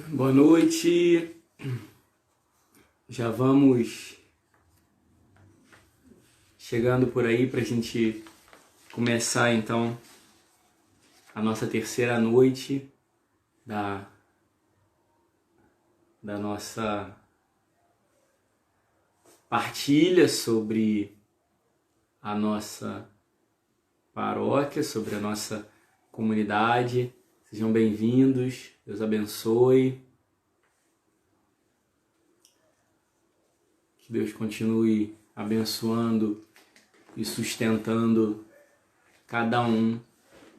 Boa noite. Já vamos chegando por aí para a gente começar então a nossa terceira noite da nossa partilha sobre a nossa paróquia, sobre a nossa comunidade. Sejam bem-vindos, Deus abençoe. Que Deus continue abençoando e sustentando cada um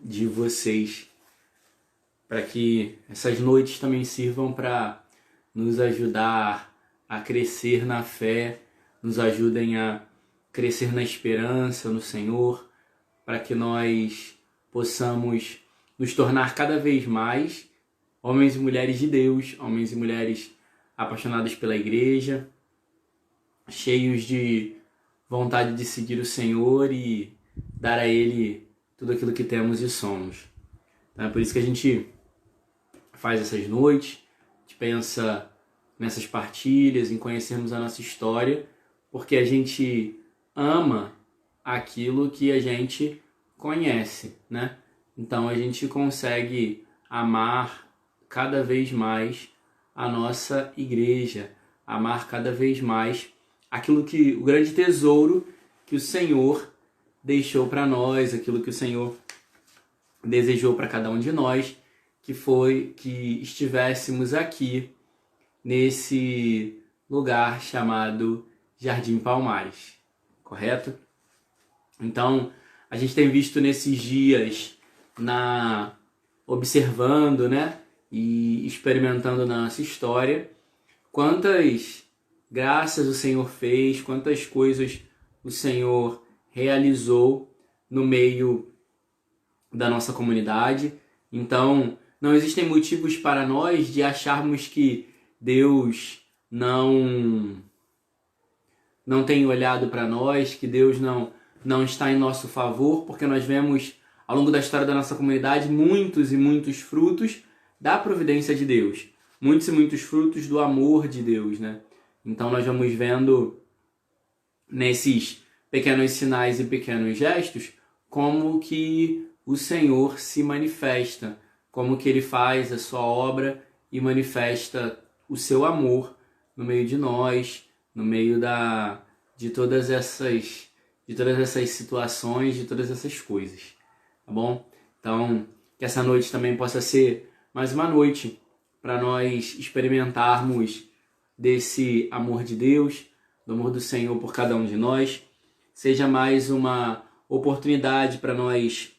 de vocês, para que essas noites também sirvam para nos ajudar a crescer na fé, nos ajudem a crescer na esperança no Senhor, para que nós possamos nos tornar cada vez mais homens e mulheres de Deus, homens e mulheres apaixonados pela igreja, cheios de vontade de seguir o Senhor e dar a Ele tudo aquilo que temos e somos. Então é por isso que a gente faz essas noites, a gente pensa nessas partilhas, em conhecermos a nossa história, porque a gente ama aquilo que a gente conhece, né? Então a gente consegue amar cada vez mais a nossa igreja, amar cada vez mais aquilo que o grande tesouro que o Senhor deixou para nós, aquilo que o Senhor desejou para cada um de nós, que foi que estivéssemos aqui nesse lugar chamado Jardim Palmares, correto? Então, a gente tem visto nesses dias observando, né, e experimentando na nossa história, quantas graças o Senhor fez, quantas coisas o Senhor realizou no meio da nossa comunidade. Então, não existem motivos para nós de acharmos que Deus não tem olhado para nós, que Deus não está em nosso favor, porque nós vemos ao longo da história da nossa comunidade muitos e muitos frutos da providência de Deus, muitos e muitos frutos do amor de Deus, né? Então nós vamos vendo nesses pequenos sinais e pequenos gestos como que o Senhor se manifesta, como que Ele faz a sua obra e manifesta o seu amor no meio de nós, no meio de todas essas situações, de todas essas coisas, tá bom? Então, que essa noite também possa ser mais uma noite para nós experimentarmos desse amor de Deus, do amor do Senhor por cada um de nós. Seja mais uma oportunidade para nós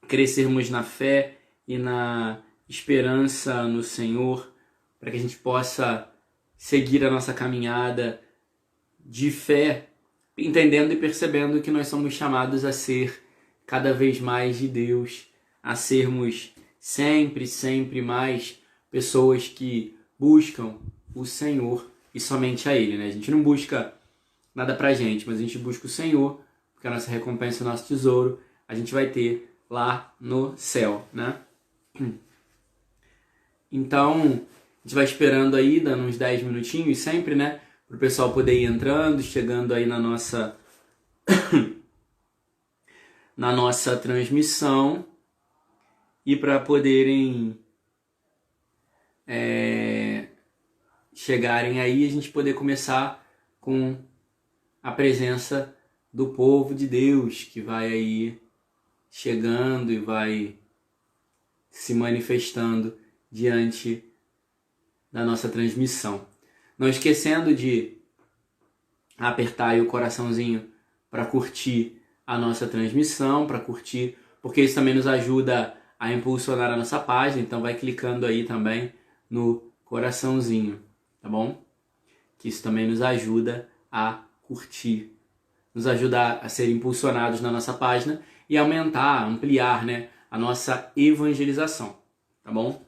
crescermos na fé e na esperança no Senhor, para que a gente possa seguir a nossa caminhada de fé, entendendo e percebendo que nós somos chamados a ser cada vez mais de Deus, a sermos sempre mais pessoas que buscam o Senhor e somente a Ele, né? A gente não busca nada pra gente, mas a gente busca o Senhor, porque a nossa recompensa, o nosso tesouro, a gente vai ter lá no céu, né? Então, a gente vai esperando aí, dando uns 10 minutinhos sempre, né? Para o pessoal poder ir entrando, chegando aí na nossa transmissão, e para poderem chegarem aí, a gente poder começar com a presença do povo de Deus, que vai aí chegando e vai se manifestando diante da nossa transmissão. Não esquecendo de apertar aí o coraçãozinho para curtir a nossa transmissão, para curtir, porque isso também nos ajuda a impulsionar a nossa página. Então vai clicando aí também no coraçãozinho, tá bom? Que isso também nos ajuda a curtir, nos ajuda a ser impulsionados na nossa página e aumentar, ampliar, né, a nossa evangelização, tá bom?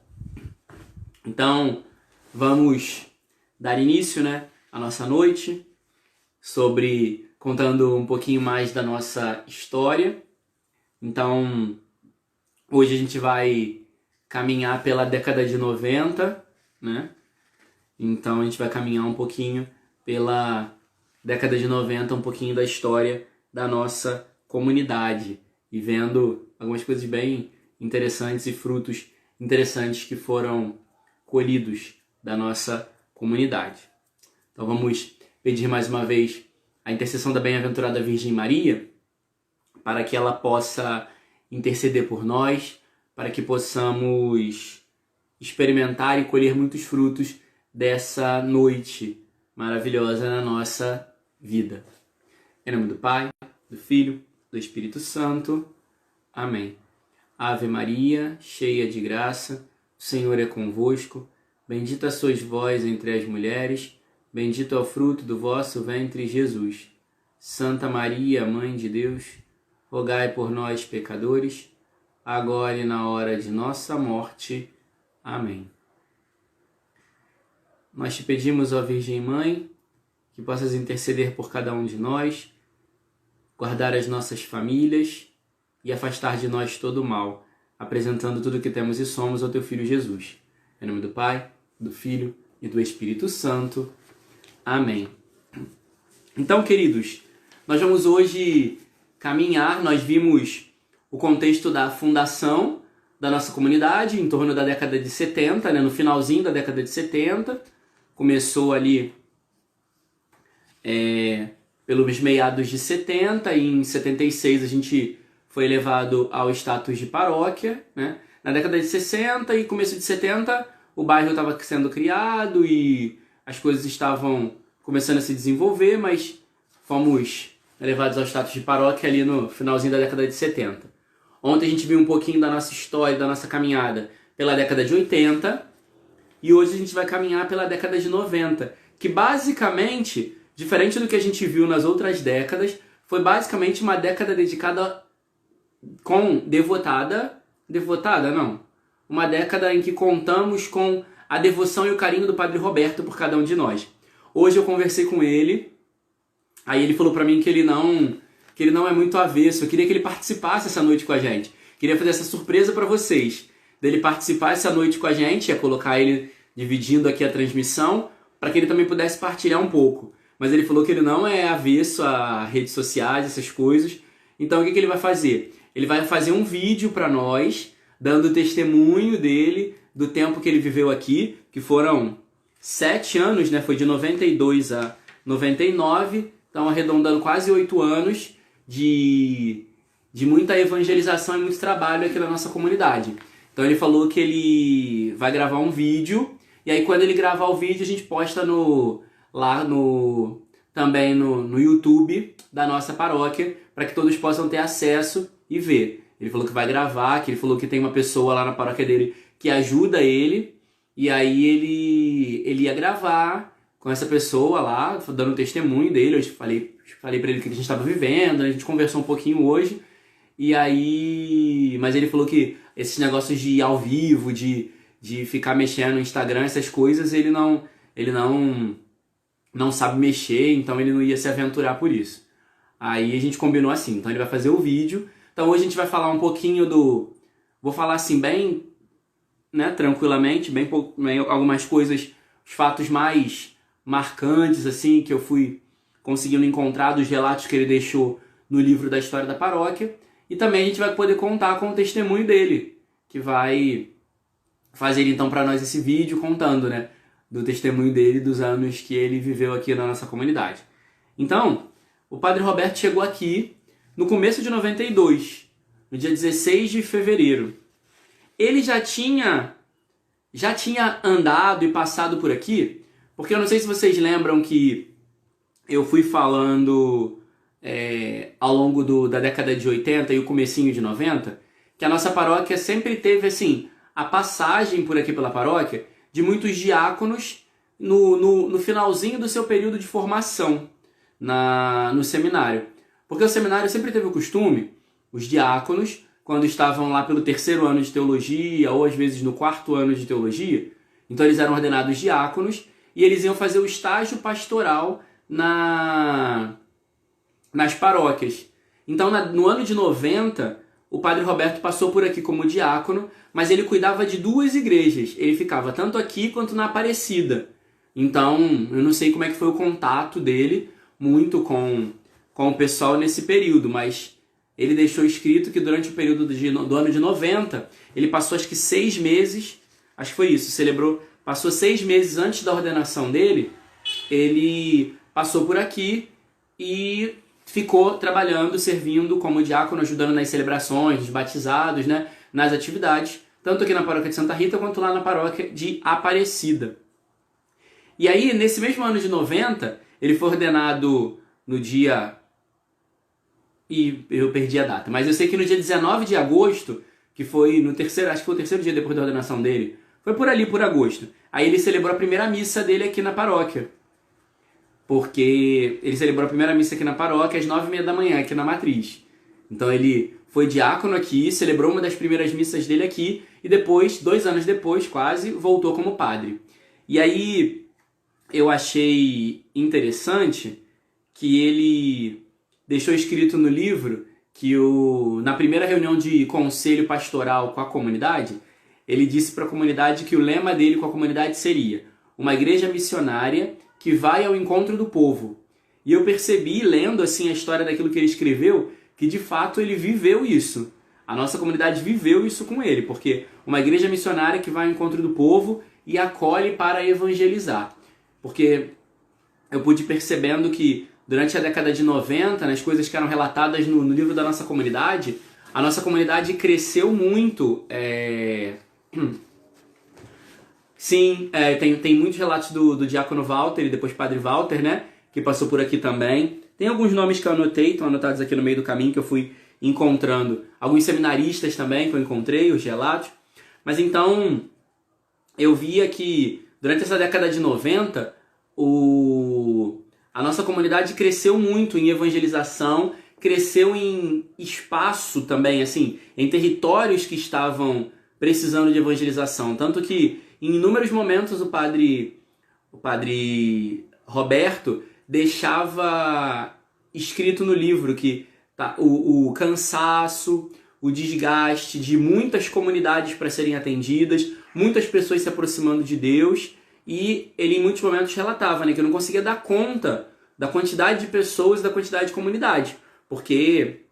Então, vamos dar início, né, à nossa noite, contando um pouquinho mais da nossa história. Então, hoje a gente vai caminhar pela década de 90, né? Então a gente vai caminhar um pouquinho pela década de 90, um pouquinho da história da nossa comunidade e vendo algumas coisas bem interessantes e frutos interessantes que foram colhidos da nossa comunidade. Então vamos pedir mais uma vez a intercessão da bem-aventurada Virgem Maria para que ela possa interceder por nós, para que possamos experimentar e colher muitos frutos dessa noite maravilhosa na nossa vida. Em nome do Pai, do Filho, do Espírito Santo. Amém. Ave Maria, cheia de graça, o Senhor é convosco. Bendita sois vós entre as mulheres, bendito é o fruto do vosso ventre, Jesus. Santa Maria, Mãe de Deus, rogai por nós, pecadores, agora e na hora de nossa morte. Amém. Nós te pedimos, ó Virgem Mãe, que possas interceder por cada um de nós, guardar as nossas famílias e afastar de nós todo o mal, apresentando tudo o que temos e somos ao teu Filho Jesus. Em nome do Pai, do Filho e do Espírito Santo. Amém. Então, queridos, nós vamos hoje caminhar, nós vimos o contexto da fundação da nossa comunidade em torno da década de 70, né, no finalzinho da década de 70, começou ali pelos meados de 70, e em 76 a gente foi elevado ao status de paróquia, né? Na década de 60 e começo de 70, o bairro estava sendo criado e as coisas estavam começando a se desenvolver, mas fomos elevados ao status de paróquia ali no finalzinho da década de 70. Ontem a gente viu um pouquinho da nossa história, da nossa caminhada pela década de 80, e hoje a gente vai caminhar pela década de 90, que basicamente, diferente do que a gente viu nas outras décadas, foi basicamente uma década dedicada uma década em que contamos com a devoção e o carinho do Padre Roberto por cada um de nós. Hoje eu conversei com ele, aí ele falou pra mim que ele não é muito avesso, eu queria que ele participasse essa noite com a gente. Queria fazer essa surpresa pra vocês, dele participar essa noite com a gente, ia colocar ele dividindo aqui a transmissão, para que ele também pudesse partilhar um pouco. Mas ele falou que ele não é avesso a redes sociais, essas coisas. Então o que ele vai fazer? Ele vai fazer um vídeo para nós, dando o testemunho dele, do tempo que ele viveu aqui, que foram 7 anos, né? Foi de 92 a 99, então arredondando quase 8 anos de muita evangelização e muito trabalho aqui na nossa comunidade. Então ele falou que ele vai gravar um vídeo, e aí quando ele gravar o vídeo a gente posta também no YouTube da nossa paróquia, para que todos possam ter acesso e ver. Ele falou que vai gravar, que ele falou que tem uma pessoa lá na paróquia dele que ajuda ele, e aí ele ia gravar com essa pessoa lá, dando testemunho dele. Eu falei para ele o que a gente estava vivendo, a gente conversou um pouquinho hoje, e aí... Mas ele falou que esses negócios de ir ao vivo, de ficar mexendo no Instagram, essas coisas, ele não sabe mexer, então ele não ia se aventurar por isso. Aí a gente combinou assim, então ele vai fazer o vídeo. Então hoje a gente vai falar um pouquinho vou falar assim bem, né, tranquilamente, bem algumas coisas, os fatos mais marcantes assim que eu fui conseguindo encontrar dos relatos que ele deixou no livro da história da paróquia. E também a gente vai poder contar com o testemunho dele, que vai fazer então para nós esse vídeo contando, né, do testemunho dele, dos anos que ele viveu aqui na nossa comunidade. Então, o Padre Roberto chegou aqui no começo de 92, no dia 16 de fevereiro. Ele já tinha andado e passado por aqui, porque eu não sei se vocês lembram que eu fui falando ao longo da década de 80 e o comecinho de 90, que a nossa paróquia sempre teve assim, a passagem por aqui pela paróquia de muitos diáconos no finalzinho do seu período de formação no seminário. Porque o seminário sempre teve o costume, os diáconos, quando estavam lá pelo 3º ano de teologia, ou às vezes no 4º ano de teologia, então eles eram ordenados diáconos, e eles iam fazer o estágio pastoral nas paróquias. Então no ano de 90, o padre Roberto passou por aqui como diácono, mas ele cuidava de 2 igrejas. Ele ficava tanto aqui quanto na Aparecida. Então, eu não sei como é que foi o contato dele muito com o pessoal nesse período, mas ele deixou escrito que durante o período do ano de 90, ele passou acho que 6 meses, acho que foi isso, passou 6 meses antes da ordenação dele, ele passou por aqui e ficou trabalhando, servindo como diácono, ajudando nas celebrações, nos batizados, né, nas atividades, tanto aqui na paróquia de Santa Rita quanto lá na paróquia de Aparecida. E aí, nesse mesmo ano de 90, ele foi ordenado no dia... E eu perdi a data, mas eu sei que no dia 19 de agosto, que foi no terceiro, acho que foi o terceiro dia depois da ordenação dele, foi por ali, por agosto. Aí ele celebrou a primeira missa dele aqui na paróquia. Porque ele celebrou a primeira missa aqui na paróquia às 9h30 da manhã, aqui na Matriz. Então ele foi diácono aqui, celebrou uma das primeiras missas dele aqui, e depois, 2 anos depois, quase, voltou como padre. E aí eu achei interessante que ele deixou escrito no livro que na primeira reunião de conselho pastoral com a comunidade, ele disse para a comunidade que o lema dele com a comunidade seria uma igreja missionária que vai ao encontro do povo. E eu percebi, lendo assim a história daquilo que ele escreveu, que de fato ele viveu isso. A nossa comunidade viveu isso com ele, porque uma igreja missionária que vai ao encontro do povo e acolhe para evangelizar. Porque eu pude percebendo que durante a década de 90, nas coisas que eram relatadas no livro da nossa comunidade, a nossa comunidade cresceu muito. Sim, tem muitos relatos do diácono Walter e depois padre Walter, né? Que passou por aqui também. Tem alguns nomes que eu anotei, estão anotados aqui no meio do caminho que eu fui encontrando. Alguns seminaristas também que eu encontrei, os relatos. Mas então, eu via que durante essa década de 90, a nossa comunidade cresceu muito em evangelização, cresceu em espaço também, assim, em territórios que estavam precisando de evangelização. Tanto que, em inúmeros momentos, o padre Roberto deixava escrito no livro que o cansaço, o desgaste de muitas comunidades para serem atendidas, muitas pessoas se aproximando de Deus, e ele em muitos momentos relatava, né, que eu não conseguia dar conta da quantidade de pessoas e da quantidade de comunidade, porque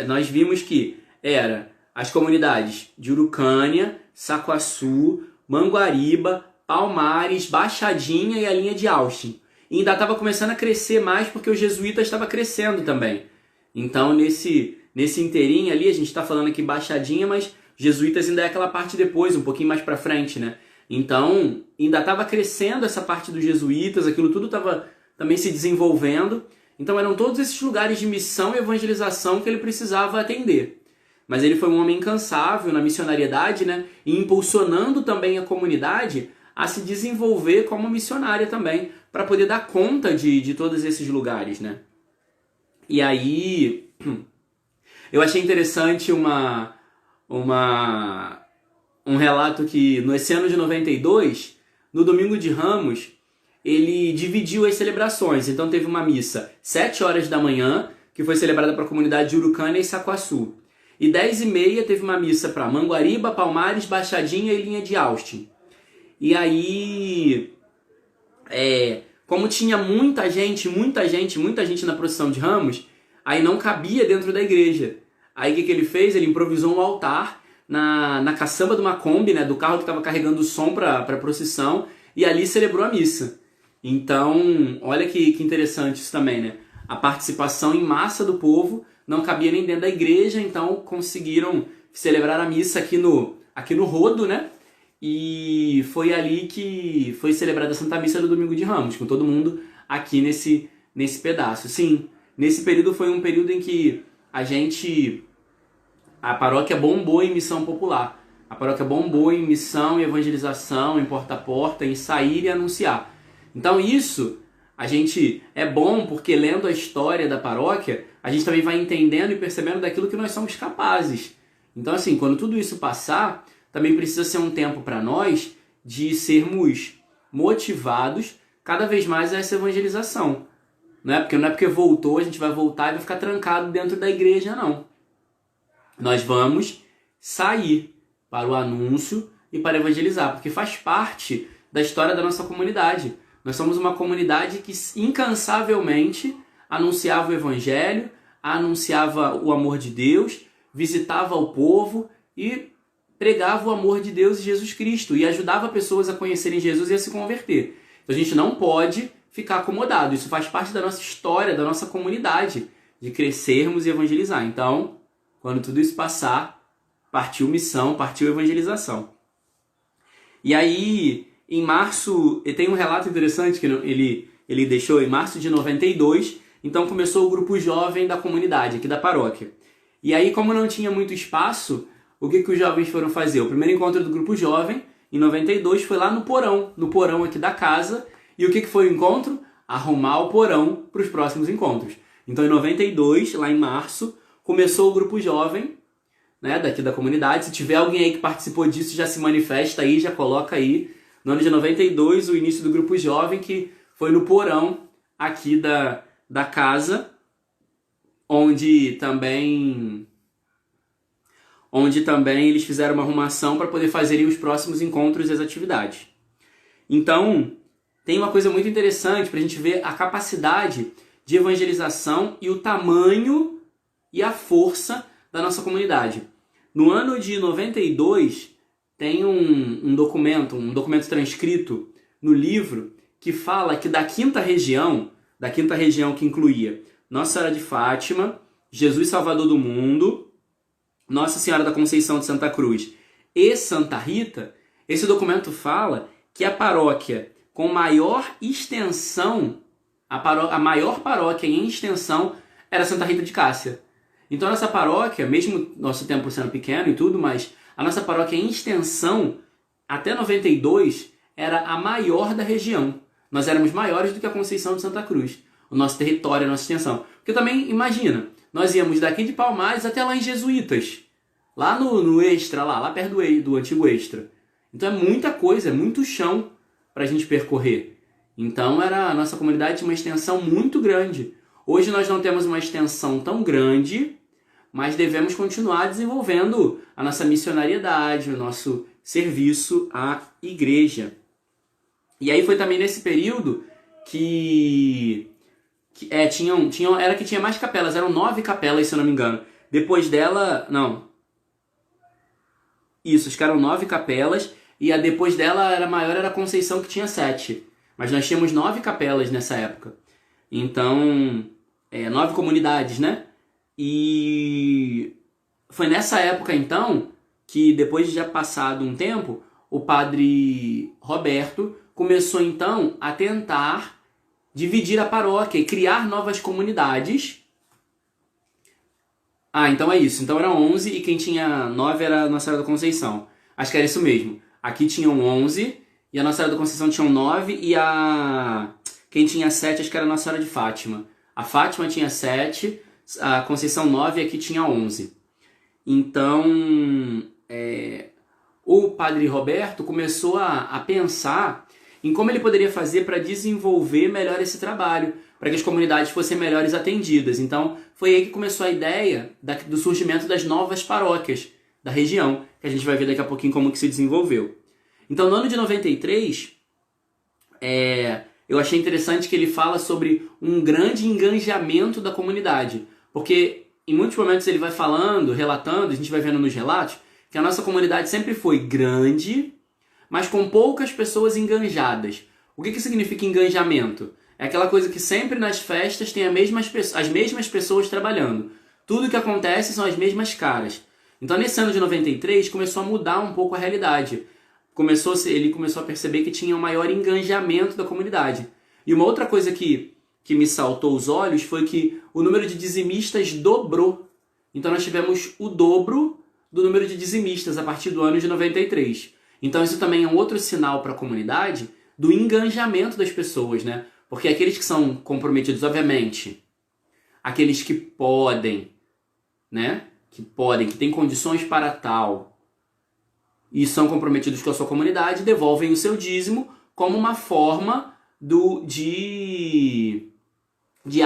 nós vimos que era as comunidades de Urucânia, Saquaçu, Manguariba, Palmares, Baixadinha e a linha de Austin. E ainda estava começando a crescer mais porque o jesuíta estava crescendo também. Então nesse inteirinho ali, a gente está falando aqui Baixadinha, mas jesuítas ainda é aquela parte depois, um pouquinho mais para frente, né? Então ainda estava crescendo essa parte dos jesuítas, aquilo tudo estava também se desenvolvendo. Então eram todos esses lugares de missão e evangelização que ele precisava atender. Mas ele foi um homem incansável na missionariedade, né? E impulsionando também a comunidade a se desenvolver como missionária também, para poder dar conta de todos esses lugares, né? E aí, eu achei interessante um relato que, nesse ano de 92, no Domingo de Ramos, ele dividiu as celebrações. Então teve uma missa 7 horas da manhã, que foi celebrada para a comunidade de Urucânia e Saquaçu. E 10h30 teve uma missa para Manguariba, Palmares, Baixadinha e linha de Austin. E aí, como tinha muita gente na procissão de Ramos, aí não cabia dentro da igreja. Aí o que ele fez? Ele improvisou um altar na caçamba de uma Kombi, né, do carro que estava carregando o som para a procissão, e ali celebrou a missa. Então, olha que interessante isso também, né? A participação em massa do povo não cabia nem dentro da igreja, então conseguiram celebrar a missa aqui no Rodo, né? E foi ali que foi celebrada a Santa Missa do Domingo de Ramos, com todo mundo aqui nesse pedaço. Sim, nesse período foi um período em que a paróquia bombou em missão popular. A paróquia bombou em missão e evangelização, em porta a porta, em sair e anunciar. Então isso, é bom porque lendo a história da paróquia, a gente também vai entendendo e percebendo daquilo que nós somos capazes. Então assim, quando tudo isso passar, também precisa ser um tempo para nós de sermos motivados cada vez mais a essa evangelização. Não é porque voltou, a gente vai voltar e vai ficar trancado dentro da igreja, não. nós vamos sair para o anúncio e para evangelizar, porque faz parte da história da nossa comunidade. Nós somos uma comunidade que incansavelmente anunciava o evangelho, anunciava o amor de Deus, visitava o povo e pregava o amor de Deus e Jesus Cristo e ajudava pessoas a conhecerem Jesus e a se converter. Então a gente não pode ficar acomodado. Isso faz parte da nossa história, da nossa comunidade, de crescermos e evangelizar. Então, quando tudo isso passar, partiu missão, partiu evangelização. E aí, em março, tem um relato interessante que ele deixou em março de 92, então começou o grupo jovem da comunidade, aqui da paróquia. E aí, como não tinha muito espaço, o que os jovens foram fazer? O primeiro encontro do grupo jovem, em 92, foi lá no porão aqui da casa. E o que foi o encontro? Arrumar o porão para os próximos encontros. Então, em 92, lá em março, começou o grupo jovem, né, daqui da comunidade. Se tiver alguém aí que participou disso, já se manifesta aí, já coloca aí. No ano de 92, o início do grupo jovem, que foi no porão aqui da casa, onde também eles fizeram uma arrumação para poder fazerem os próximos encontros e as atividades. Então, tem uma coisa muito interessante para a gente ver a capacidade de evangelização e o tamanho e a força da nossa comunidade. No ano de 92, tem um documento transcrito no livro que fala que da quinta região que incluía Nossa Senhora de Fátima, Jesus Salvador do Mundo, Nossa Senhora da Conceição de Santa Cruz e Santa Rita, esse documento fala que a paróquia com maior extensão, a maior paróquia em extensão era Santa Rita de Cássia. Então a nossa paróquia, mesmo nosso tempo sendo pequeno e tudo, mas a nossa paróquia em extensão, até 92, era a maior da região. Nós éramos maiores do que a Conceição de Santa Cruz, o nosso território, a nossa extensão. Porque também, imagina, nós íamos daqui de Palmares até lá em Jesuítas, lá no Extra, lá perto do antigo Extra. Então é muita coisa, é muito chão para a gente percorrer. Então a nossa comunidade tinha uma extensão muito grande. Hoje nós não temos uma extensão tão grande, mas devemos continuar desenvolvendo a nossa missionariedade, o nosso serviço à igreja. E aí foi também nesse período que tinha mais capelas, eram 9 capelas, se eu não me engano. Depois dela, não. Isso, acho que eram 9 capelas, e a depois dela era maior, era a Conceição, que tinha 7. Mas nós tínhamos 9 capelas nessa época. Então, 9 comunidades, né? E foi nessa época, então, que depois de já passado um tempo, o padre Roberto começou, então, a tentar dividir a paróquia e criar novas comunidades. Então é isso. Então eram 11 e quem tinha 9 era a Nossa Senhora da Conceição. Acho que era isso mesmo. Aqui tinham 11 e a Nossa Senhora da Conceição tinham 9 e quem tinha 7 acho que era a Nossa Senhora de Fátima. A Fátima tinha 7, a Conceição 9 e aqui tinha 11. Então, o padre Roberto começou a pensar em como ele poderia fazer para desenvolver melhor esse trabalho, para que as comunidades fossem melhores atendidas. Então, foi aí que começou a ideia do surgimento das novas paróquias da região, que a gente vai ver daqui a pouquinho como que se desenvolveu. Então, no ano de 93, eu achei interessante que ele fala sobre um grande engajamento da comunidade, porque em muitos momentos ele vai falando, relatando, a gente vai vendo nos relatos, que a nossa comunidade sempre foi grande, mas com poucas pessoas enganjadas. O que significa engajamento? É aquela coisa que sempre nas festas tem as mesmas pessoas trabalhando. Tudo que acontece são as mesmas caras. Então, nesse ano de 93, começou a mudar um pouco a realidade. Ele começou a perceber que tinha um maior engajamento da comunidade. E uma outra coisa que me saltou os olhos foi que o número de dizimistas dobrou. Então, nós tivemos o dobro do número de dizimistas a partir do ano de 93. Então, isso também é um outro sinal para a comunidade do engajamento das pessoas, né? Porque aqueles que são comprometidos, obviamente, aqueles que podem, né? Que têm condições para tal e são comprometidos com a sua comunidade, devolvem o seu dízimo como uma forma de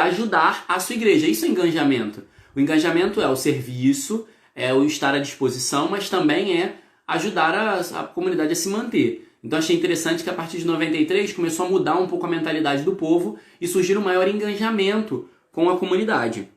ajudar a sua igreja. Isso é engajamento. O engajamento é o serviço, é o estar à disposição, mas também é ajudar a comunidade a se manter. Então achei interessante que a partir de 93 começou a mudar um pouco a mentalidade do povo e surgir um maior engajamento com a comunidade.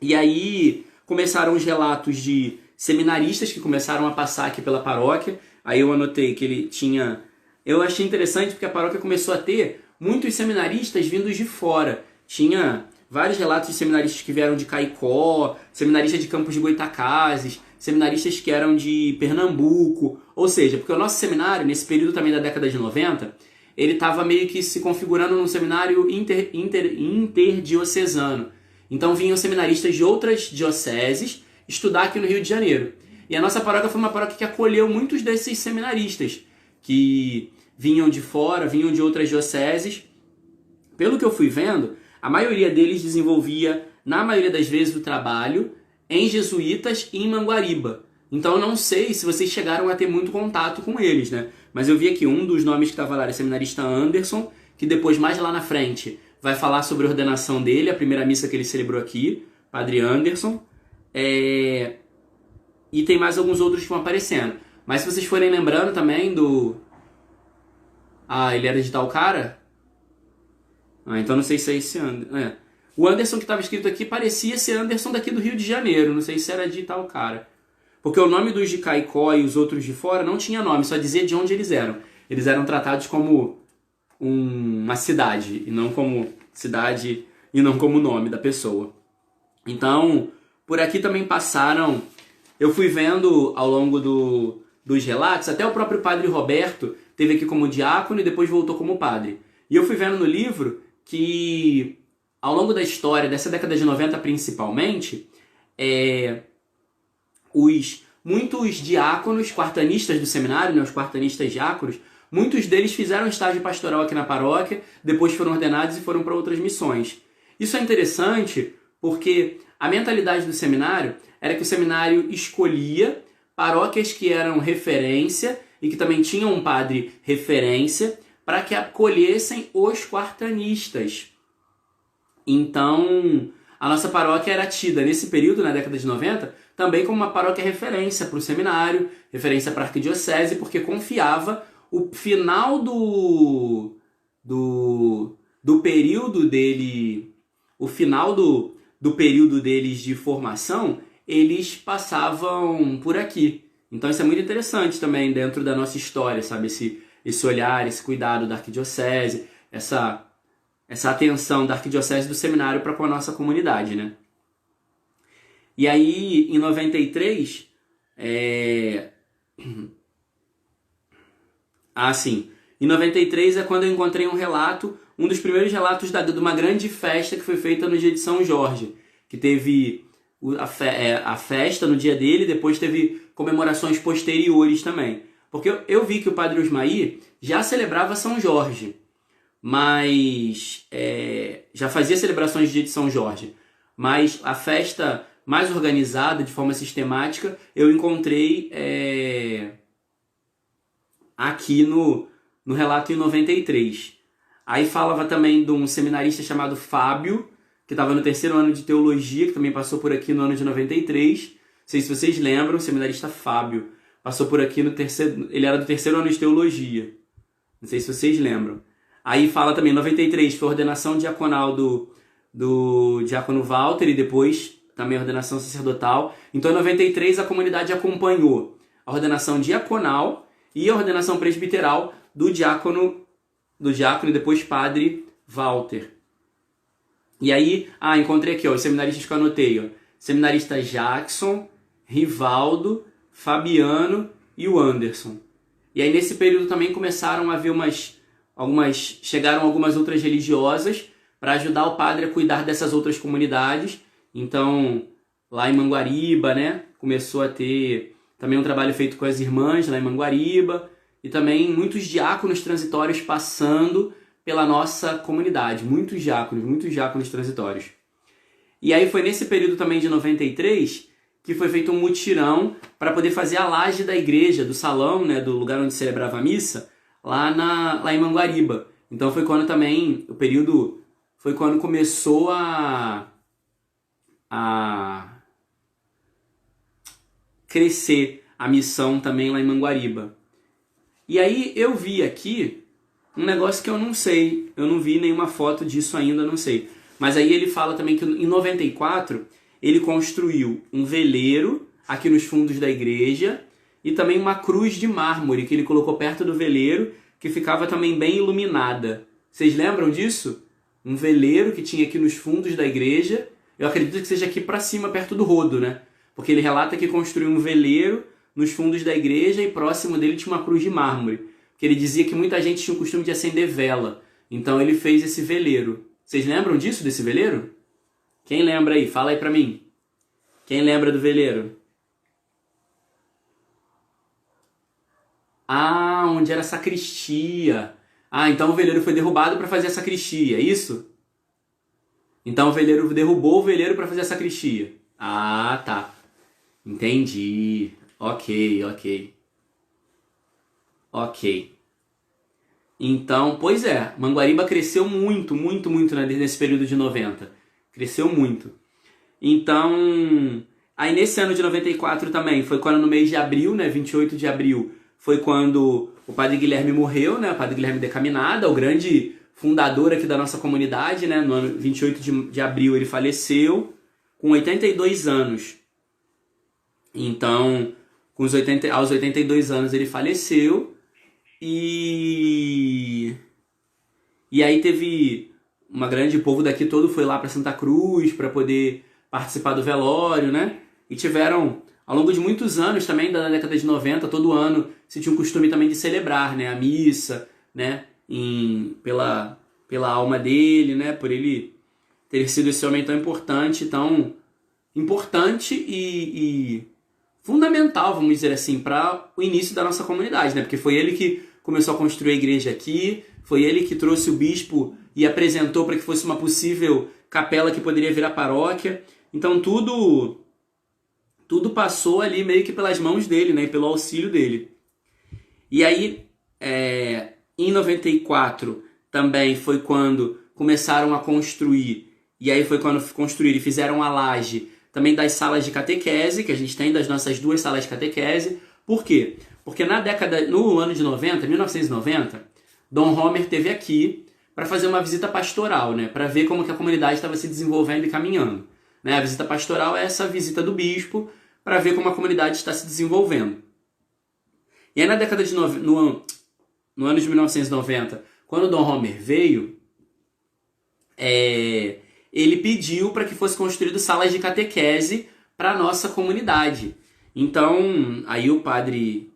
E aí começaram os relatos de seminaristas que começaram a passar aqui pela paróquia. Aí eu anotei que ele tinha... Eu achei interessante porque a paróquia começou a ter muitos seminaristas vindos de fora. Tinha vários relatos de seminaristas que vieram de Caicó, seminaristas de Campos de Goytacazes, seminaristas que eram de Pernambuco. Ou seja, porque o nosso seminário, nesse período também da década de 90, ele estava meio que se configurando num seminário interdiocesano. Então vinham seminaristas de outras dioceses estudar aqui no Rio de Janeiro. E a nossa paróquia foi uma paróquia que acolheu muitos desses seminaristas, que vinham de fora, vinham de outras dioceses. Pelo que eu fui vendo, a maioria deles desenvolvia, na maioria das vezes, o trabalho em jesuítas e em Manguariba. Então eu não sei se vocês chegaram a ter muito contato com eles, né? Mas eu vi aqui um dos nomes que estava lá, era o seminarista Anderson, que depois, mais lá na frente, vai falar sobre a ordenação dele, a primeira missa que ele celebrou aqui, Padre Anderson. E tem mais alguns outros que vão aparecendo. Mas se vocês forem lembrando também do... Ah, ele era de tal cara? Ah, então não sei se é esse Anderson. O Anderson que estava escrito aqui parecia ser Anderson daqui do Rio de Janeiro. Não sei se era de tal cara. Porque o nome dos de Caicó e os outros de fora não tinha nome, só dizia de onde eles eram. Eles eram tratados como uma cidade, e não como cidade, e não como nome da pessoa. Então, por aqui também passaram... Eu fui vendo ao longo dos relatos, até o próprio Padre Roberto teve aqui como diácono e depois voltou como padre. E eu fui vendo no livro que, ao longo da história, dessa década de 90 principalmente, muitos diáconos, quartanistas do seminário, né, os quartanistas diáconos, muitos deles fizeram estágio pastoral aqui na paróquia, depois foram ordenados e foram para outras missões. Isso é interessante porque a mentalidade do seminário era que o seminário escolhia paróquias que eram referência e que também tinham um padre referência para que acolhessem os quartanistas. Então, a nossa paróquia era tida nesse período, na década de 90, também como uma paróquia referência para o seminário, referência para a arquidiocese, porque confiava o final do período dele, o final do período deles de formação, eles passavam por aqui. Então isso é muito interessante também dentro da nossa história, sabe? Esse olhar, esse cuidado da arquidiocese, essa atenção da arquidiocese do seminário para com a nossa comunidade, né? E aí, em 93, em 93 é quando eu encontrei um relato, um dos primeiros relatos de uma grande festa que foi feita no dia de São Jorge, que teve a festa no dia dele, depois teve comemorações posteriores também. Porque eu vi que o Padre Osmaí já celebrava São Jorge, mas já fazia celebrações de dia de São Jorge, mas a festa mais organizada, de forma sistemática, eu encontrei aqui no relato em 93. Aí falava também de um seminarista chamado Fábio, que estava no terceiro ano de teologia, que também passou por aqui no ano de 93. Não sei se vocês lembram, o seminarista Fábio passou por aqui no terceiro... Ele era do terceiro ano de teologia. Não sei se vocês lembram. Aí fala também, 93, foi a ordenação diaconal do diácono Walter e depois também a ordenação sacerdotal. Então em 93 a comunidade acompanhou a ordenação diaconal e a ordenação presbiteral do diácono e depois padre Walter. E aí, encontrei aqui, os seminaristas que eu anotei, seminarista Jackson, Rivaldo, Fabiano e o Anderson. E aí nesse período também começaram a haver chegaram algumas outras religiosas para ajudar o padre a cuidar dessas outras comunidades. Então, lá em Manguariba, né, começou a ter também um trabalho feito com as irmãs lá em Manguariba, e também muitos diáconos transitórios passando pela nossa comunidade, muitos diáconos transitórios. E aí foi nesse período também de 93 que foi feito um mutirão para poder fazer a laje da igreja, do salão, né, do lugar onde celebrava a missa, lá em Manguariba. Então foi quando também, foi quando começou crescer a missão também lá em Manguariba. E aí eu vi aqui um negócio que eu não sei, eu não vi nenhuma foto disso ainda, não sei. Mas aí ele fala também que em 94 ele construiu um veleiro aqui nos fundos da igreja e também uma cruz de mármore que ele colocou perto do veleiro, que ficava também bem iluminada. Vocês lembram disso? Um veleiro que tinha aqui nos fundos da igreja. Eu acredito que seja aqui para cima, perto do rodo, né? Porque ele relata que construiu um veleiro nos fundos da igreja e próximo dele tinha uma cruz de mármore. Porque ele dizia que muita gente tinha o costume de acender vela. Então ele fez esse veleiro. Vocês lembram disso, desse veleiro? Quem lembra aí? Fala aí pra mim. Quem lembra do veleiro? Ah, onde era a sacristia. Ah, então o veleiro foi derrubado para fazer a sacristia, é isso? Então o veleiro derrubou o veleiro para fazer a sacristia. Ah, tá. Entendi. Ok. Então, pois é, Manguariba cresceu muito nesse período de 90. Cresceu muito. Então, aí nesse ano de 94 também, foi quando no mês de abril, né, 28 de abril, foi quando o Padre Guilherme morreu, né, o Padre Guilherme Decaminada, o grande fundador aqui da nossa comunidade, né, no ano 28 de abril ele faleceu com 82 anos. Então, aos 82 anos ele faleceu e aí teve o povo daqui todo foi lá para Santa Cruz para poder participar do velório, né? E tiveram, ao longo de muitos anos também, da década de 90, todo ano se tinha o costume também de celebrar, né, a missa, né, pela alma dele, né, por ele ter sido esse homem tão importante e fundamental, vamos dizer assim, para o início da nossa comunidade, né? Porque foi ele que começou a construir a igreja aqui, foi ele que trouxe o bispo e apresentou para que fosse uma possível capela que poderia virar paróquia. Então tudo passou ali meio que pelas mãos dele, né? E pelo auxílio dele. E aí, em 94 também foi quando começaram a construir, e aí foi quando construíram e fizeram a laje também das salas de catequese, que a gente tem das nossas 2 salas de catequese. Por quê? Porque no ano de 1990, Dom Homer esteve aqui para fazer uma visita pastoral, né? Para ver como que a comunidade estava se desenvolvendo e caminhando. Né? A visita pastoral é essa visita do bispo para ver como a comunidade está se desenvolvendo. E aí no ano de 1990, quando Dom Homer veio, ele pediu para que fosse construído salas de catequese para a nossa comunidade. Então, aí o padre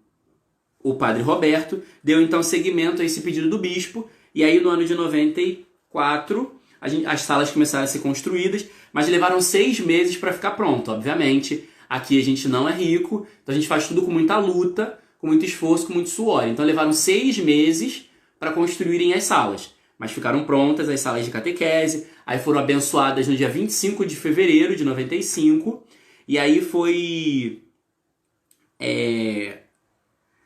Roberto deu então seguimento a esse pedido do bispo, e aí no ano de 94 as salas começaram a ser construídas, mas levaram 6 meses para ficar pronto. Obviamente, aqui a gente não é rico, então a gente faz tudo com muita luta, com muito esforço, com muito suor. Então levaram 6 meses para construírem as salas. Mas ficaram prontas as salas de catequese, aí foram abençoadas no dia 25 de fevereiro de 95, e aí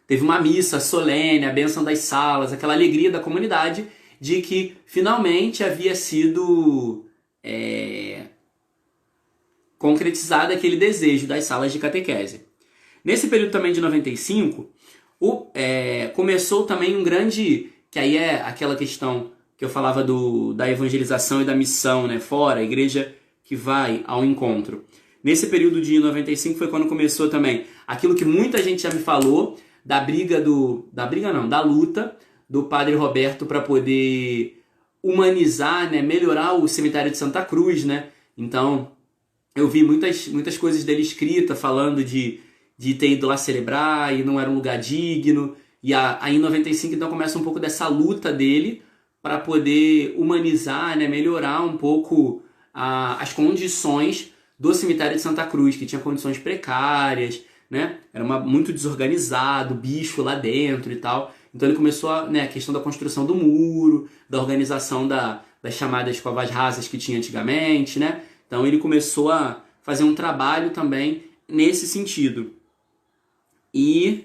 teve uma missa solene, a bênção das salas, aquela alegria da comunidade de que finalmente havia sido concretizado aquele desejo das salas de catequese. Nesse período também de 95, começou também um grande, que aí é aquela questão que eu falava da evangelização e da missão, né, fora, a igreja que vai ao encontro. Nesse período de 95 foi quando começou também aquilo que muita gente já me falou, da luta do Padre Roberto para poder humanizar, né, melhorar o cemitério de Santa Cruz, né? Então, eu vi muitas coisas dele escrita falando de ter ido lá celebrar e não era um lugar digno. E aí em 95 então começa um pouco dessa luta dele para poder humanizar, né, melhorar um pouco as condições do cemitério de Santa Cruz, que tinha condições precárias, né? Era muito desorganizado, bicho lá dentro e tal. Então ele começou a questão da construção do muro, da organização das chamadas covas rasas que tinha antigamente, né? Então ele começou a fazer um trabalho também nesse sentido. E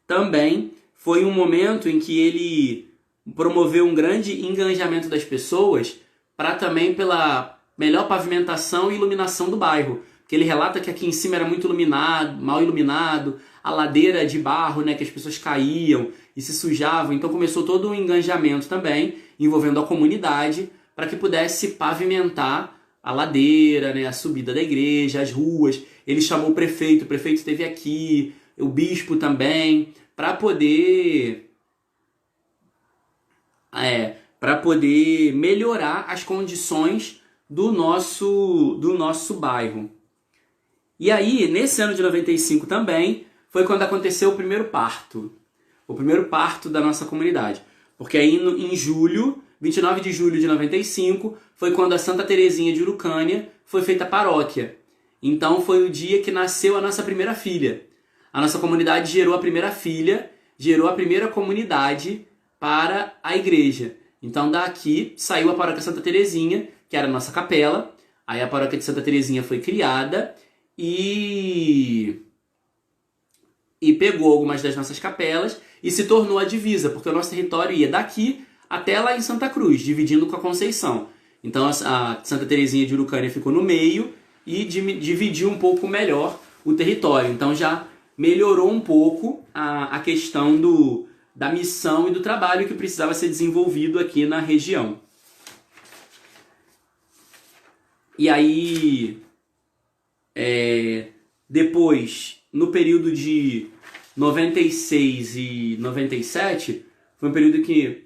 também foi um momento em que ele promoveu um grande engajamento das pessoas para também pela melhor pavimentação e iluminação do bairro. Porque porque ele relata que aqui em cima era muito iluminado, mal iluminado, a ladeira de barro, né, que as pessoas caíam e se sujavam. Então começou todo um engajamento também, envolvendo a comunidade, para que pudesse pavimentar a ladeira, né, a subida da igreja, as ruas. Ele chamou o prefeito esteve aqui, o bispo também, para poder melhorar as condições do nosso bairro. E aí, nesse ano de 95 também, foi quando aconteceu o primeiro parto da nossa comunidade. Porque aí em julho, 29 de julho de 95, foi quando a Santa Terezinha de Urucânia foi feita a paróquia. Então foi o dia que nasceu a nossa primeira filha. A nossa comunidade gerou a primeira filha, gerou a primeira comunidade para a igreja. Então daqui saiu a paróquia Santa Terezinha, que era a nossa capela. Aí a paróquia de Santa Terezinha foi criada e pegou algumas das nossas capelas e se tornou a divisa, porque o nosso território ia daqui até lá em Santa Cruz, dividindo com a Conceição. Então a Santa Terezinha de Urucânia ficou no meio e dividiu um pouco melhor o território. Então já melhorou um pouco a questão da missão e do trabalho que precisava ser desenvolvido aqui na região. E aí, depois, no período de 96 e 97, foi um período que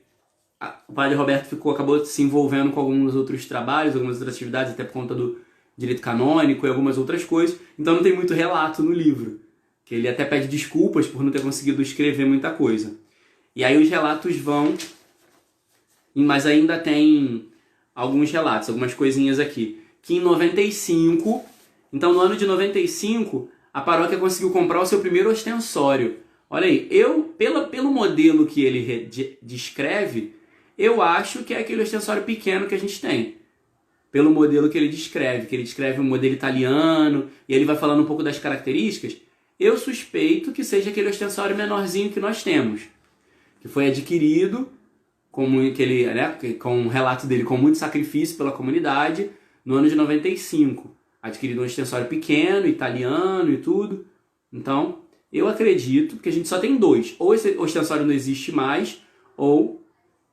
o padre Roberto acabou se envolvendo com alguns outros trabalhos, algumas outras atividades, até por conta do direito canônico e algumas outras coisas. Então não tem muito relato no livro, que ele até pede desculpas por não ter conseguido escrever muita coisa. E aí os relatos vão, mas ainda tem alguns relatos, algumas coisinhas aqui. Que em 95, então no ano de 95, a paróquia conseguiu comprar o seu primeiro ostensório. Olha aí, pelo modelo que ele descreve, eu acho que é aquele ostensório pequeno que a gente tem. Pelo modelo que ele descreve um modelo italiano, e ele vai falando um pouco das características, eu suspeito que seja aquele ostensório menorzinho que nós temos, que foi adquirido com o relato dele com muito sacrifício pela comunidade no ano de 95. Adquirido um ostensório pequeno, italiano e tudo. Então, eu acredito que a gente só tem dois. Ou esse ostensório não existe mais, ou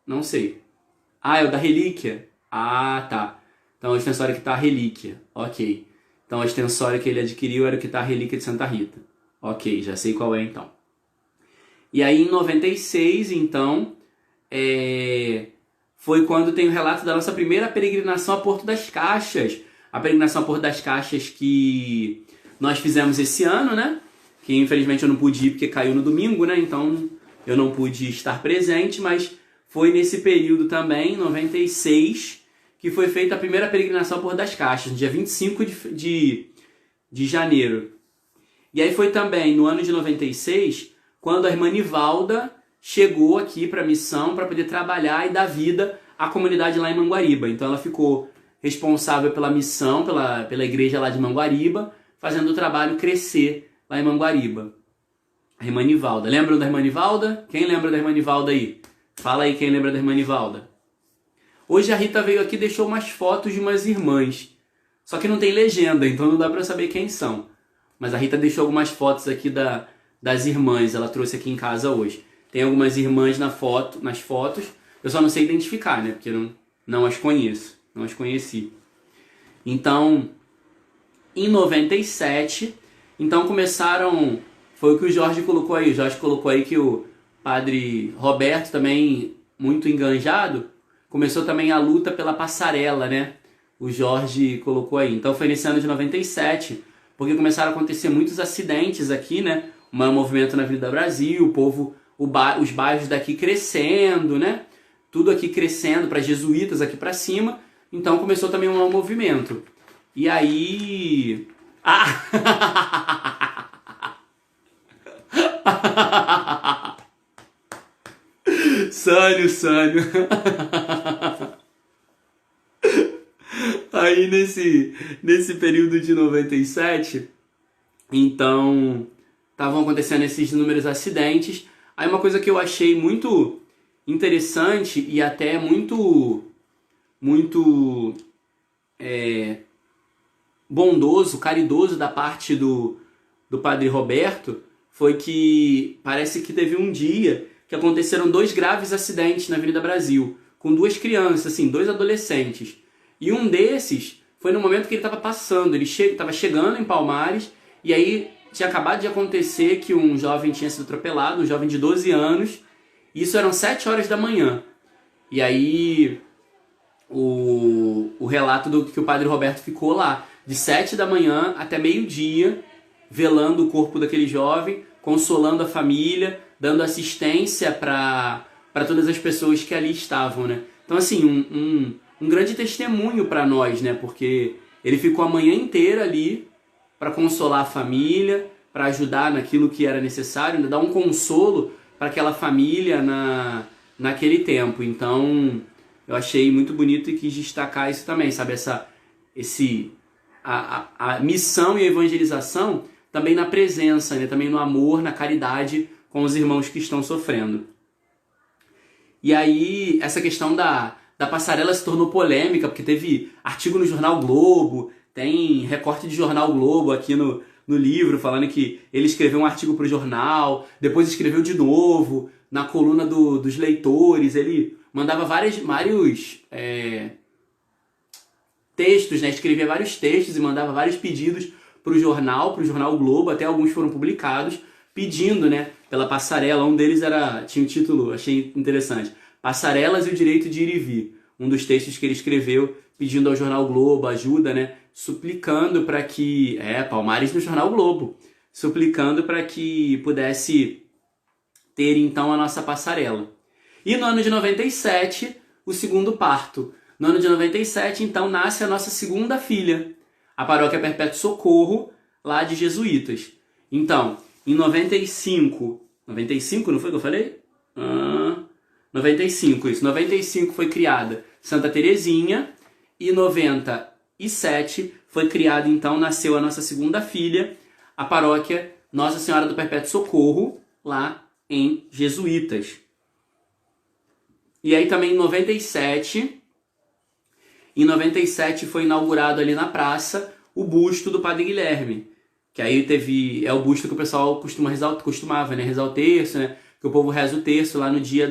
não sei. Ah, é o da relíquia? Ah, tá. Então o ostensório que está a relíquia. Ok. Então o ostensório que ele adquiriu era o que está a relíquia de Santa Rita. Ok, já sei qual é então. E aí em 96, então, foi quando tem o relato da nossa primeira peregrinação a Porto das Caixas. A peregrinação a Porto das Caixas que nós fizemos esse ano, né? Que infelizmente eu não pude ir porque caiu no domingo, né? Então eu não pude estar presente, mas foi nesse período também, 96, que foi feita a primeira peregrinação a Porto das Caixas, no dia 25 de janeiro. E aí foi também no ano de 96, quando a irmã Nivalda chegou aqui para a missão para poder trabalhar e dar vida à comunidade lá em Manguariba. Então ela ficou responsável pela missão, pela igreja lá de Manguariba, fazendo o trabalho crescer lá em Manguariba. A irmã Nivalda. Lembram da irmã Nivalda? Quem lembra da irmã Nivalda aí? Fala aí quem lembra da irmã Nivalda. Hoje a Rita veio aqui e deixou umas fotos de umas irmãs. Só que não tem legenda, então não dá para saber quem são. Mas a Rita deixou algumas fotos aqui das irmãs, ela trouxe aqui em casa hoje. Tem algumas irmãs nas fotos, eu só não sei identificar, né? Porque eu não as conheço, não as conheci. Então, em 97, então começaram, foi o que o Jorge colocou aí. O Jorge colocou aí que o padre Roberto também, muito enganjado, começou também a luta pela passarela, né? O Jorge colocou aí. Então foi nesse ano de 97, porque começaram a acontecer muitos acidentes aqui, né? Um movimento na Avenida Brasil, o povo, os bairros daqui crescendo, né? Tudo aqui crescendo para jesuítas aqui para cima. Então começou também um movimento. E aí... Sânio. Aí nesse período de 97, então, estavam acontecendo esses inúmeros acidentes. Aí uma coisa que eu achei muito interessante e até muito bondoso, caridoso da parte do Padre Roberto foi que parece que teve um dia que aconteceram 2 graves acidentes na Avenida Brasil, com 2 crianças, assim, 2 adolescentes. E um desses foi no momento que ele estava passando, ele estava chegando em Palmares, e aí tinha acabado de acontecer que um jovem tinha sido atropelado, um jovem de 12 anos, e isso eram 7 horas da manhã. E aí o relato do que o Padre Roberto ficou lá, de 7 da manhã até meio-dia, velando o corpo daquele jovem, consolando a família, dando assistência para todas as pessoas que ali estavam, né? Então, assim, um grande testemunho para nós, né? Porque ele ficou a manhã inteira ali para consolar a família, para ajudar naquilo que era necessário, né? Dar um consolo para aquela família naquele tempo. Então, eu achei muito bonito e quis destacar isso também, sabe? A missão e a evangelização também na presença, né? Também no amor, na caridade com os irmãos que estão sofrendo. E aí, essa questão da passarela se tornou polêmica, porque teve artigo no Jornal Globo, tem recorte de Jornal Globo aqui no livro, falando que ele escreveu um artigo para o jornal, depois escreveu de novo, na coluna dos leitores, ele mandava vários textos, né? Escrevia vários textos e mandava vários pedidos para o Jornal Globo, até alguns foram publicados, pedindo, né, pela passarela. Um deles tinha um título, achei interessante, Passarelas e o Direito de Ir e Vir. Um dos textos que ele escreveu pedindo ao Jornal Globo ajuda, né, suplicando para que... Palmares no Jornal Globo. Suplicando para que pudesse ter, então, a nossa passarela. E no ano de 97, o segundo parto. No ano de 97, então, nasce a nossa segunda filha, a Paróquia Perpétuo Socorro, lá de Jesuítas. Então, em 95 não foi que eu falei? 95, isso. 95 foi criada Santa Terezinha e 97 foi criada, então, nasceu a nossa segunda filha, a Paróquia Nossa Senhora do Perpétuo Socorro, lá em Jesuítas. E aí também em 97 foi inaugurado ali na praça o busto do Padre Guilherme, que aí é o busto que o pessoal costumava, né, rezar o terço, né, que o povo reza o terço lá no dia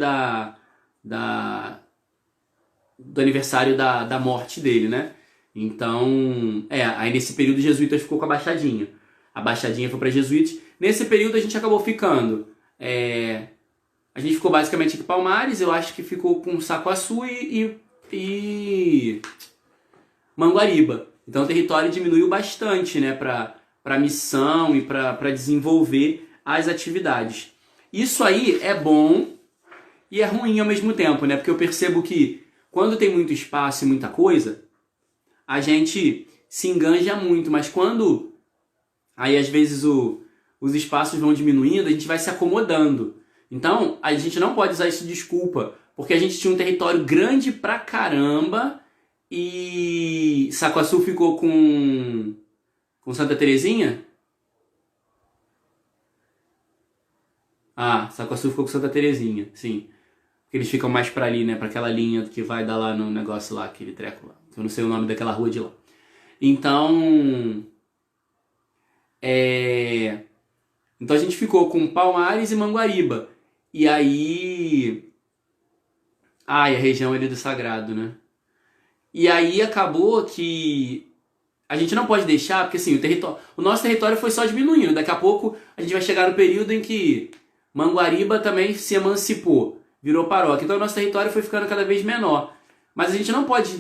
do aniversário da morte dele, né. Então, aí nesse período os jesuítas ficou com a Baixadinha. A Baixadinha foi para jesuítas. Nesse período a gente acabou ficando... A gente ficou basicamente aqui em Palmares, eu acho que ficou com Sacoaçu e Manguariba. Então o território diminuiu bastante, né, para missão e para desenvolver as atividades. Isso aí é bom e é ruim ao mesmo tempo, né? Porque eu percebo que quando tem muito espaço e muita coisa, a gente se enganja muito, mas quando aí às vezes os espaços vão diminuindo, a gente vai se acomodando. Então, a gente não pode usar isso de desculpa, porque a gente tinha um território grande pra caramba e Sacoaçu ficou com Santa Terezinha? Sacoaçu ficou com Santa Terezinha, sim. Porque eles ficam mais pra ali, né? Pra aquela linha que vai dar lá no negócio lá, aquele treco lá. Eu não sei o nome daquela rua de lá. Então... Então a gente ficou com Palmares e Manguariba. E aí... e a região ali do Sagrado, né? E aí acabou que a gente não pode deixar, porque assim, o nosso território foi só diminuindo. Daqui a pouco a gente vai chegar no período em que Manguariba também se emancipou, virou paróquia. Então o nosso território foi ficando cada vez menor. Mas a gente não pode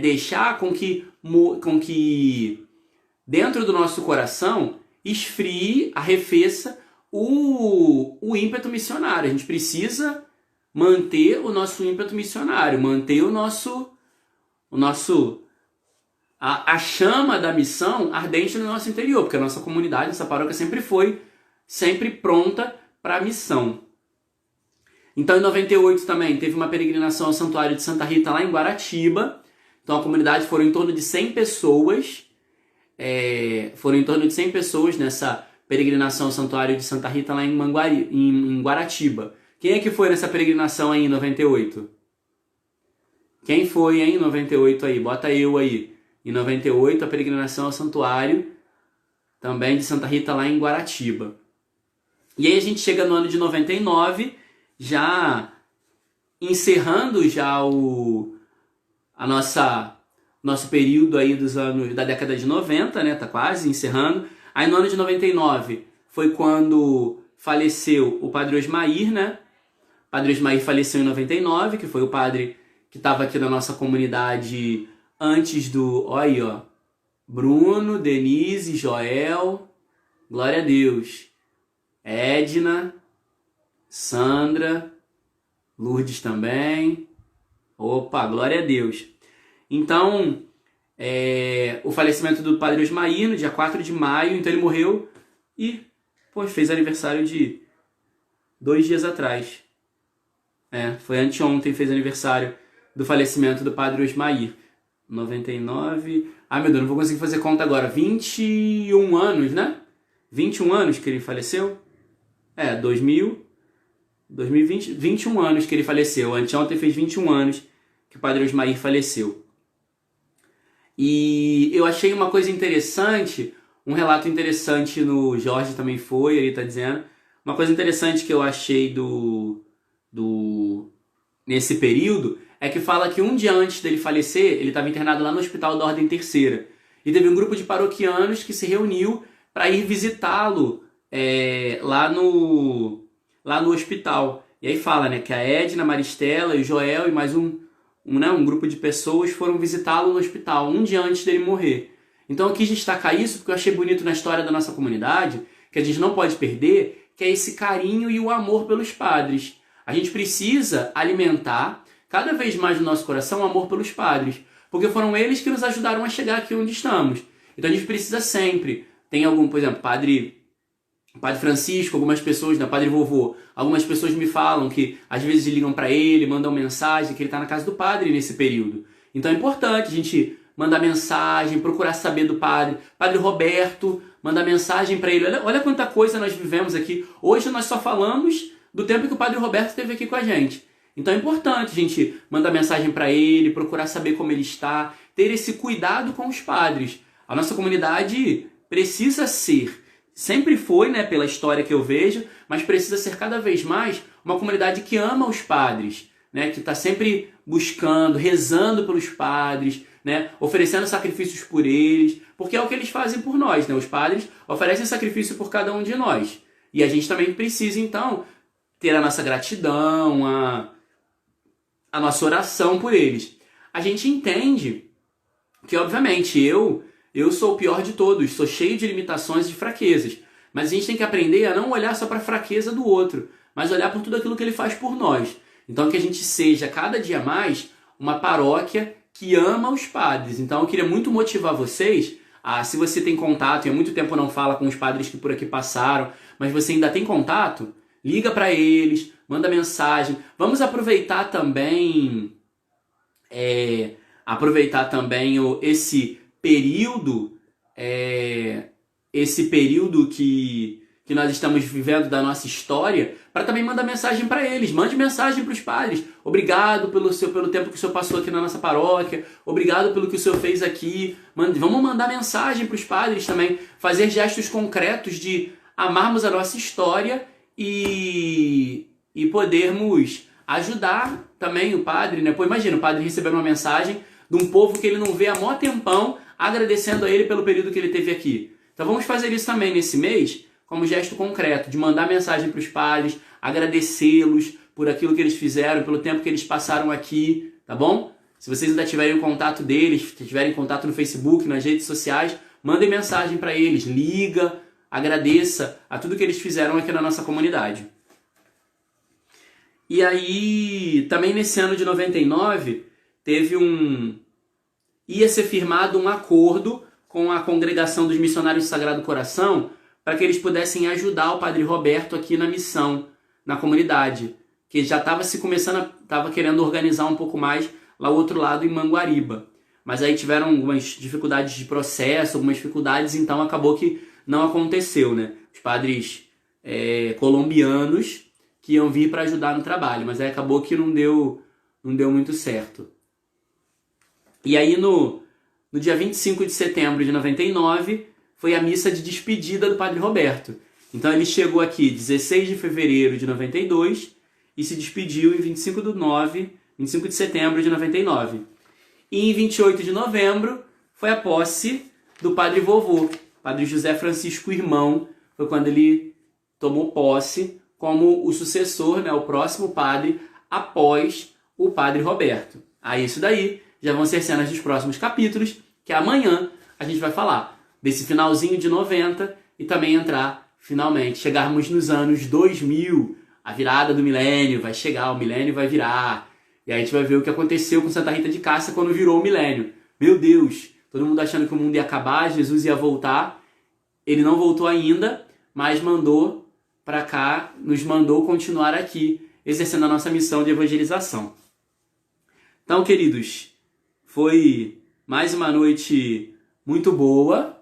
deixar com que dentro do nosso coração esfrie, arrefeça o ímpeto missionário. A gente precisa manter o nosso ímpeto missionário, manter a chama da missão ardente no nosso interior, porque a nossa comunidade, nossa paróquia sempre foi pronta para a missão. Então em 98 também teve uma peregrinação ao Santuário de Santa Rita lá em Guaratiba. Então a comunidade foram em torno de 100 pessoas. Nessa peregrinação ao Santuário de Santa Rita lá em Guaratiba. Quem é que foi nessa peregrinação aí em 98? Quem foi, hein, em 98 aí? Bota eu aí. em 98, a peregrinação ao santuário, também de Santa Rita, lá em Guaratiba. E aí a gente chega no ano de 99, já encerrando já nosso período aí dos anos da década de 90, né? Tá quase encerrando. Aí no ano de 99 foi quando faleceu o Padre Osmair, né? O Padre Osmair faleceu em 99, que foi o padre que estava aqui na nossa comunidade antes do... Olha aí, ó. Bruno, Denise, Joel, glória a Deus. Edna, Sandra, Lourdes também. Opa, glória a Deus. Então, o falecimento do Padre Osmair no dia 4 de maio, então ele morreu e fez aniversário de 2 dias atrás. Foi anteontem, fez aniversário do falecimento do Padre Osmair. 99... Ai, meu Deus, não vou conseguir fazer conta agora. 21 anos, né? 21 anos que ele faleceu? 2020, 21 anos que ele faleceu. Anteontem fez 21 anos que o Padre Osmair faleceu. E eu achei uma coisa interessante, um relato interessante no Jorge também foi, ele está dizendo. Uma coisa interessante que eu achei nesse período é que fala que um dia antes dele falecer, ele estava internado lá no Hospital da Ordem Terceira. E teve um grupo de paroquianos que se reuniu para ir visitá-lo lá no hospital. E aí fala, né, que a Edna, a Maristela e o Joel e mais um grupo de pessoas foram visitá-lo no hospital um dia antes dele morrer. Então eu quis destacar isso porque eu achei bonito na história da nossa comunidade, que a gente não pode perder, que é esse carinho e o amor pelos padres. A gente precisa alimentar cada vez mais no nosso coração o amor pelos padres, porque foram eles que nos ajudaram a chegar aqui onde estamos. Então a gente precisa sempre, por exemplo, Padre Francisco, algumas pessoas, né, Padre Vovô, algumas pessoas me falam que às vezes ligam para ele, mandam mensagem, que ele está na casa do padre nesse período. Então é importante a gente mandar mensagem, procurar saber do padre. Padre Roberto, mandar mensagem para ele. Olha quanta coisa nós vivemos aqui. Hoje nós só falamos do tempo que o Padre Roberto esteve aqui com a gente. Então é importante a gente mandar mensagem para ele, procurar saber como ele está, ter esse cuidado com os padres. A nossa comunidade precisa ser, sempre foi, né, pela história que eu vejo, mas precisa ser cada vez mais uma comunidade que ama os padres, né, que está sempre buscando, rezando pelos padres, né, oferecendo sacrifícios por eles, porque é o que eles fazem por nós, né? Os padres oferecem sacrifício por cada um de nós. E a gente também precisa, então, ter a nossa gratidão, a nossa oração por eles. A gente entende que, obviamente, eu sou o pior de todos, sou cheio de limitações e de fraquezas. Mas a gente tem que aprender a não olhar só para a fraqueza do outro, mas olhar por tudo aquilo que ele faz por nós. Então que a gente seja cada dia mais uma paróquia que ama os padres. Então eu queria muito motivar vocês se você tem contato, e há muito tempo não fala com os padres que por aqui passaram, mas você ainda tem contato, liga para eles, manda mensagem. Vamos aproveitar também esse período que nós estamos vivendo da nossa história, para também mandar mensagem para eles. Mande mensagem para os padres. Obrigado pelo tempo que o senhor passou aqui na nossa paróquia. Obrigado pelo que o senhor fez aqui. Vamos mandar mensagem para os padres também. Fazer gestos concretos de amarmos a nossa história e podermos ajudar também o padre, né? Pô, imagina o padre recebendo uma mensagem de um povo que ele não vê há mó tempão, agradecendo a ele pelo período que ele teve aqui. Então vamos fazer isso também nesse mês, como gesto concreto, de mandar mensagem para os padres, agradecê-los por aquilo que eles fizeram, pelo tempo que eles passaram aqui, tá bom? Se vocês ainda tiverem o contato deles, tiverem contato no Facebook, nas redes sociais, mandem mensagem para eles, liga, agradeça a tudo que eles fizeram aqui na nossa comunidade. E aí, também nesse ano de 99, ia ser firmado um acordo com a Congregação dos Missionários do Sagrado Coração para que eles pudessem ajudar o Padre Roberto aqui na missão, na comunidade, que já estava querendo organizar um pouco mais lá ao outro lado, em Manguariba. Mas aí tiveram algumas dificuldades de processo, algumas dificuldades, então acabou que não aconteceu, né? Os padres colombianos que iam vir para ajudar no trabalho, mas aí acabou que não deu muito certo. E aí no dia 25 de setembro de 99, foi a missa de despedida do Padre Roberto. Então ele chegou aqui 16 de fevereiro de 92 e se despediu em 25 de setembro de 99. E em 28 de novembro foi a posse do Padre Vovô, Padre José Francisco Irmão, foi quando ele tomou posse como o sucessor, né, o próximo padre após o Padre Roberto. Aí isso daí já vão ser cenas dos próximos capítulos, que amanhã a gente vai falar desse finalzinho de 90 e também entrar, finalmente, chegarmos nos anos 2000, a virada do milênio, vai chegar, o milênio vai virar, e aí a gente vai ver o que aconteceu com Santa Rita de Cássia quando virou o milênio. Meu Deus, todo mundo achando que o mundo ia acabar, Jesus ia voltar, ele não voltou ainda, mas mandou para cá, nos mandou continuar aqui, exercendo a nossa missão de evangelização. Então, queridos, foi mais uma noite muito boa,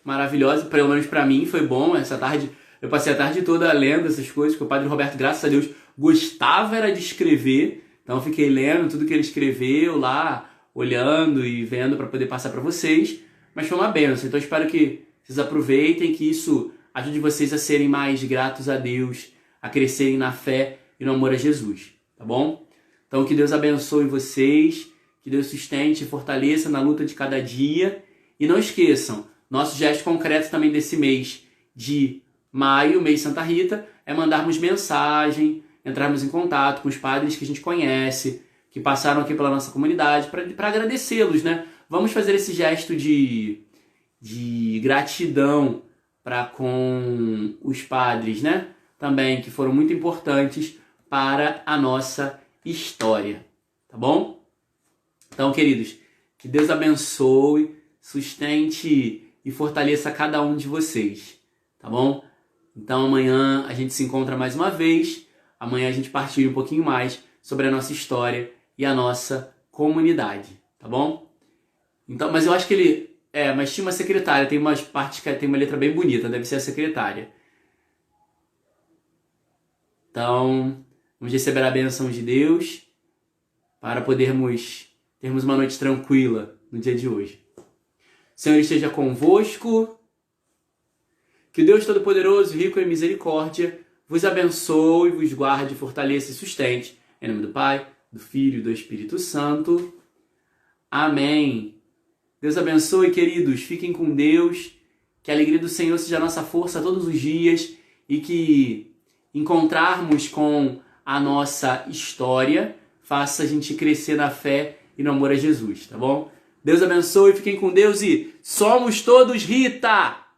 maravilhosa, pelo menos para mim foi bom. Essa tarde, eu passei a tarde toda lendo essas coisas, que o Padre Roberto, graças a Deus, gostava era de escrever, então eu fiquei lendo tudo que ele escreveu lá, olhando e vendo para poder passar para vocês, mas foi uma bênção. Então eu espero que vocês aproveitem, que isso ajude vocês a serem mais gratos a Deus, a crescerem na fé e no amor a Jesus, tá bom? Então que Deus abençoe vocês, que Deus sustente e fortaleça na luta de cada dia. E não esqueçam, nosso gesto concreto também desse mês de maio, mês Santa Rita, é mandarmos mensagem, entrarmos em contato com os padres que a gente conhece, que passaram aqui pela nossa comunidade, para agradecê-los, né? Vamos fazer esse gesto de gratidão para com os padres, né? Também, que foram muito importantes para a nossa história, tá bom? Então, queridos, que Deus abençoe, sustente e fortaleça cada um de vocês, tá bom? Então amanhã a gente se encontra mais uma vez, amanhã a gente partilha um pouquinho mais sobre a nossa história e a nossa comunidade, tá bom? Então, mas eu acho que ele... mas tinha uma secretária, tem umas partes que tem uma letra bem bonita, deve ser a secretária. Então, vamos receber a bênção de Deus para podermos termos uma noite tranquila no dia de hoje. O Senhor esteja convosco, que o Deus Todo-Poderoso, rico em misericórdia, vos abençoe, vos guarde, fortaleça e sustente. Em nome do Pai, do Filho e do Espírito Santo. Amém. Deus abençoe, queridos. Fiquem com Deus. Que a alegria do Senhor seja a nossa força todos os dias e que encontrarmos com a nossa história faça a gente crescer na fé e no amor a Jesus, tá bom? Deus abençoe, fiquem com Deus e somos todos Rita!